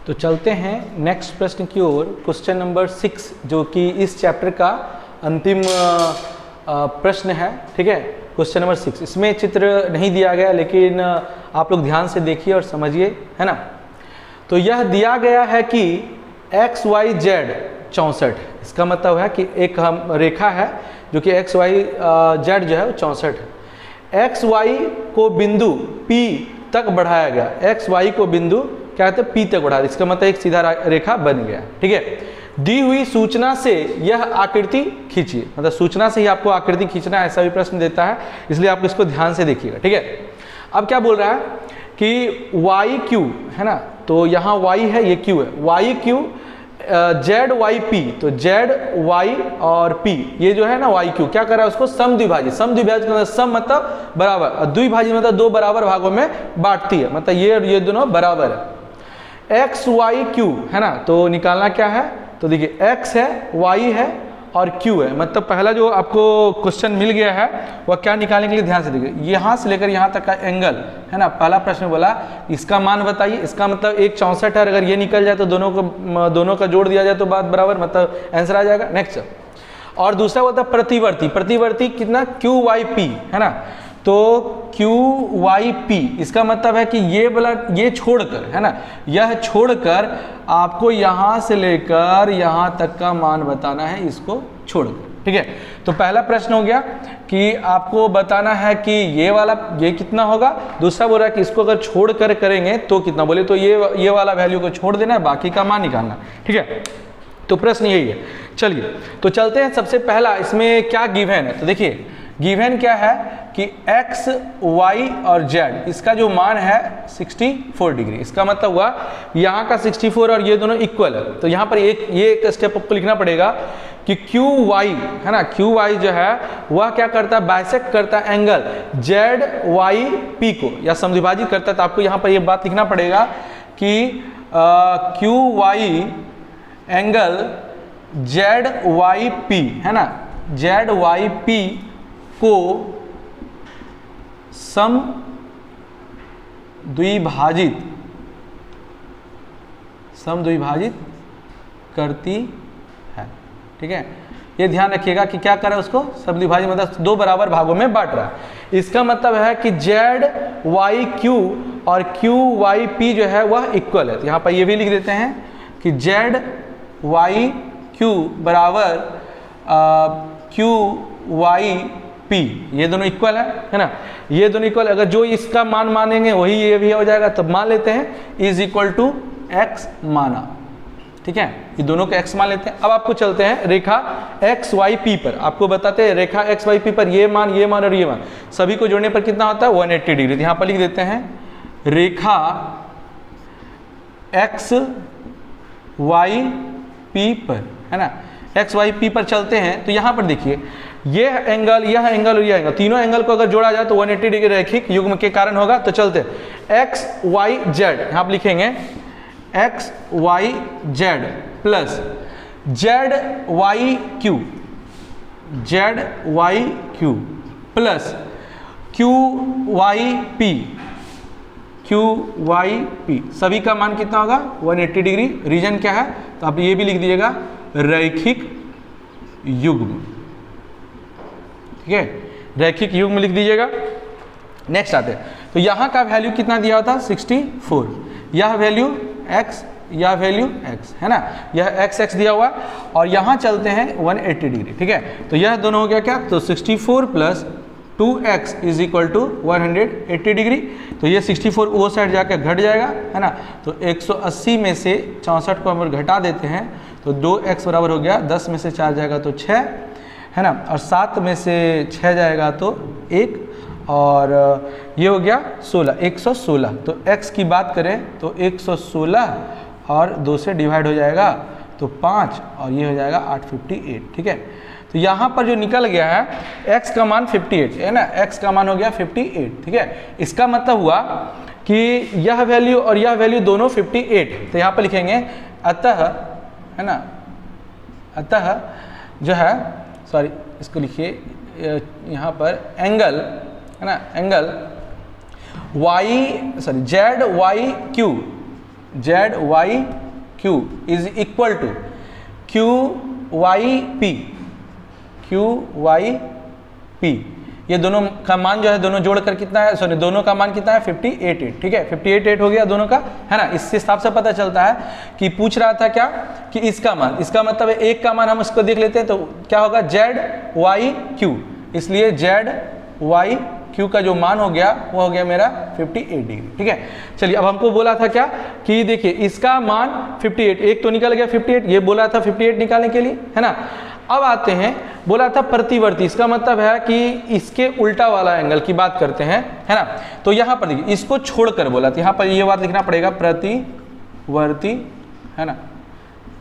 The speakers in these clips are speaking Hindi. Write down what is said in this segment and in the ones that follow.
तो चलते हैं नेक्स्ट प्रश्न की ओर, क्वेश्चन नंबर 6, जो कि इस चैप्टर का अंतिम प्रश्न है। ठीक है, क्वेश्चन नंबर 6, इसमें चित्र नहीं दिया गया, लेकिन आप लोग ध्यान से देखिए और समझिए, है ना। तो यह दिया गया है कि एक्स वाई जेड 64, इसका मतलब है कि एक हम रेखा है जो कि एक्स वाई जेड जो है वो 64 है। एक्स वाई को बिंदु P तक बढ़ाया गया, एक्स वाई को बिंदु क्या कहते हैं P तक बढ़ाया, इसका मतलब एक सीधा रेखा बन गया। ठीक है, दी हुई सूचना से यह आकृति खींचिए, मतलब सूचना से ही आपको आकृति खींचना है, ऐसा भी प्रश्न देता है, इसलिए आप इसको ध्यान से देखिएगा। ठीक है, अब क्या बोल रहा है कि वाई क्यू है ना, तो यहाँ वाई है, ये क्यू है, Y Q Z Y P, तो जेड वाई और पी ये जो है ना वाई क्यू क्या कर रहा है, उसको समद्विभाजित, समद्विभाजित मतलब सम मतलब बराबर, और द्विभाजित मतलब दो बराबर भागों में बांटती है, मतलब ये और ये दोनों बराबर है। एक्स वाई क्यू है ना, तो निकालना क्या है, तो देखिए एक्स है, वाई है और क्यू है, मतलब पहला जो आपको क्वेश्चन मिल गया है वह क्या निकालने के लिए ध्यान से देखिए, यहाँ से लेकर यहाँ तक का एंगल है ना। पहला प्रश्न बोला इसका मान बताइए, इसका मतलब एक 64 है, अगर ये निकल जाए तो दोनों का जोड़ दिया जाए तो बात बराबर, मतलब आंसर आ जाएगा। नेक्स्ट, और दूसरा बोलता है प्रतिवर्ती, प्रतिवर्ती कितना क्यू वाई पी है ना, तो क्यू वाई पी, इसका मतलब है कि ये वाला ये छोड़कर है ना, यह छोड़कर आपको यहाँ से लेकर यहाँ तक का मान बताना है, इसको छोड़कर। ठीक है, तो पहला प्रश्न हो गया कि आपको बताना है कि ये वाला ये कितना होगा, दूसरा बोल रहा है कि इसको अगर छोड़कर करेंगे तो कितना, बोले तो ये वाला वैल्यू को छोड़ देना है, बाकी का मान निकालना। ठीक है, तो प्रश्न यही है। चलिए तो चलते हैं, सबसे पहला इसमें क्या गिवन है, तो देखिए गिवन क्या है कि x, y और z इसका जो मान है 64 डिग्री, इसका मतलब हुआ यहाँ का 64 और ये दोनों इक्वल है, तो यहाँ पर एक स्टेप आपको लिखना पड़ेगा कि क्यू वाई है ना, क्यू वाई जो है वह क्या करता है, बाइसेक्ट करता है एंगल जेड वाई पी को, या समद्विभाजित करता है, तो आपको यहाँ पर ये बात लिखना पड़ेगा कि Q Y angle Z Y P है ना, जेड वाई पी को सम द्विभाजित करती है। ठीक है, ये ध्यान रखिएगा कि क्या कर रहा है, उसको समद्विभाजित मतलब दो बराबर भागों में बांट रहा है। इसका मतलब है कि जेड वाई क्यू और क्यू वाई पी जो है वह इक्वल है, तो यहाँ पर ये भी लिख देते हैं कि जेड वाई क्यू बराबर क्यू वाई पी, ये दोनों इक्वल है ना, ये दोनों इक्वल, अगर जो इसका मान मानेंगे वही ये भी हो जाएगा, तब मान लेते हैं इज इक्वल टू एक्स माना। ठीक है, ये दोनों का एक्स मान लेते हैं। अब आपको चलते हैं रेखा एक्स वाई पी पर, आपको बताते हैं रेखा एक्स वाई पी पर ये मान और ये मान सभी को जोड़ने पर कितना होता है 180 डिग्री, तो यहाँ पर लिख देते हैं रेखा एक्स वाई पी पर है ना, एक्स वाई पी पर चलते हैं, तो यहाँ पर देखिए ये एंगल, यह एंगल और यह एंगल, तीनों एंगल को अगर जोड़ा जाए तो 180 डिग्री रैखिक युग्म के कारण होगा। तो चलते एक्स वाई जेड, यहाँ पर लिखेंगे X Y Z plus Z Y Q, Z Y Q plus Q Y P, Q Y P, सभी का मान कितना होगा 180 डिग्री। रीजन क्या है, तो आप ये भी लिख दीजिएगा रैखिक युग्म। ठीक है, रैखिक युग्म लिख दीजिएगा। नेक्स्ट आते हैं, तो यहाँ का वैल्यू कितना दिया होता 64, यह वैल्यू x, यह वैल्यू x है ना, यह x दिया हुआ, और यहाँ चलते हैं 180 डिग्री। ठीक है, तो यह दोनों हो गया क्या, तो 64 plus 2x is equal to 180 degree, तो ये 64 वो साइड जाकर घट जाएगा है ना, तो 180 में से 64 को हम घटा देते हैं, तो 2x बराबर हो गया 10 में से 4 जाएगा तो 6 है ना, और 7 में से 6 जाएगा तो 1, और ये हो गया 16, 116। तो x की बात करें तो 116 और 2 से डिवाइड हो जाएगा तो 5, और ये हो जाएगा 858। ठीक है, तो यहाँ पर जो निकल गया है x का मान 58 है ना, x का मान हो गया 58। ठीक है, इसका मतलब हुआ कि यह वैल्यू और यह वैल्यू दोनों 58, तो यहाँ पर लिखेंगे अतः है ना, अतः जो है सॉरी इसको लिखिए यहाँ पर एंगल है ना, angle Z Y Q Z Y Q is equal to Q Y P, Q Y P, ये दोनों का मान जो है दोनों जोड़कर कितना है, सॉरी दोनों का मान कितना है 58, ठीक है 58 हो गया दोनों का, है ना। इस हिसाब से पता चलता है कि पूछ रहा था क्या कि इसका मान, इसका मतलब है एक का मान हम उसको देख लेते हैं तो क्या होगा जेड वाई क्यू, इसलिए जेड वाई क्यू का जो मान हो गया वो हो गया मेरा 58 डिग्री, ठीक है। चलिए अब हमको बोला था क्या कि देखिए इसका मान 58, एक तो निकल गया 58, ये बोला था 58 निकालने के लिए, है ना। अब आते हैं, बोला था प्रतिवर्ती, इसका मतलब है कि इसके उल्टा वाला एंगल की बात करते हैं, है ना। तो यहाँ पर देखिए इसको छोड़कर बोला था, यहाँ पर ये बात लिखना पड़ेगा प्रतिवर्ती, है ना,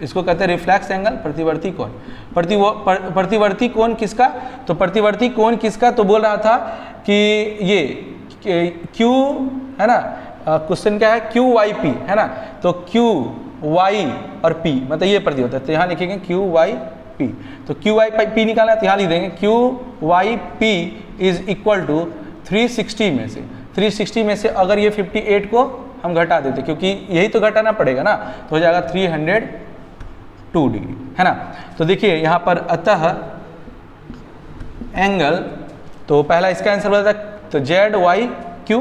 इसको कहते हैं रिफ्लेक्स एंगल, प्रतिवर्ती कोण। प्रतिवर्ती कोण किसका, तो प्रतिवर्ती कोण किसका, तो बोल रहा था कि ये Q है ना, क्वेश्चन क्या है क्यू वाई पी, है ना, तो क्यू वाई और पी मतलब ये प्रतिवर्ती है, तो यहाँ लिखेंगे क्यू वाई पी, तो क्यू वाई पी निकालना है तो यहाँ लिख देंगे Q Y P is equal to 360 में से, 360 में से अगर ये 58 को हम घटा देते, क्योंकि यही तो घटाना पड़ेगा ना, तो हो जाएगा 302 डिग्री, है ना। तो देखिए यहाँ पर अतः एंगल, तो पहला इसका आंसर बता था तो जेड वाई क्यू,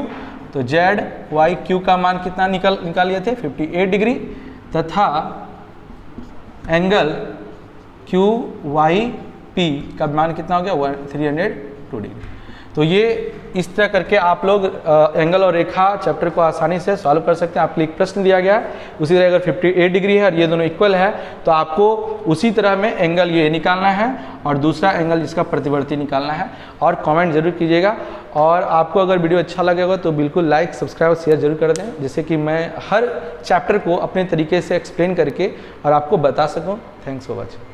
तो जेड वाई क्यू का मान कितना निकाल लिए थे 58 डिग्री, तथा एंगल क्यू वाई पी का मान कितना हो गया 302 डिग्री। तो ये इस तरह करके आप लोग एंगल और रेखा चैप्टर को आसानी से सॉल्व कर सकते हैं। आपके लिए एक प्रश्न दिया गया है, उसी तरह अगर 58 डिग्री है और ये दोनों इक्वल है तो आपको उसी तरह में एंगल ये निकालना है और दूसरा एंगल जिसका प्रतिवर्ती निकालना है। और कमेंट जरूर कीजिएगा, और आपको अगर वीडियो अच्छा लगेगा तो बिल्कुल लाइक सब्सक्राइब शेयर जरूर कर दें, जिससे कि मैं हर चैप्टर को अपने तरीके से एक्सप्लेन करके और आपको बता सकूँ। Thanks for watching.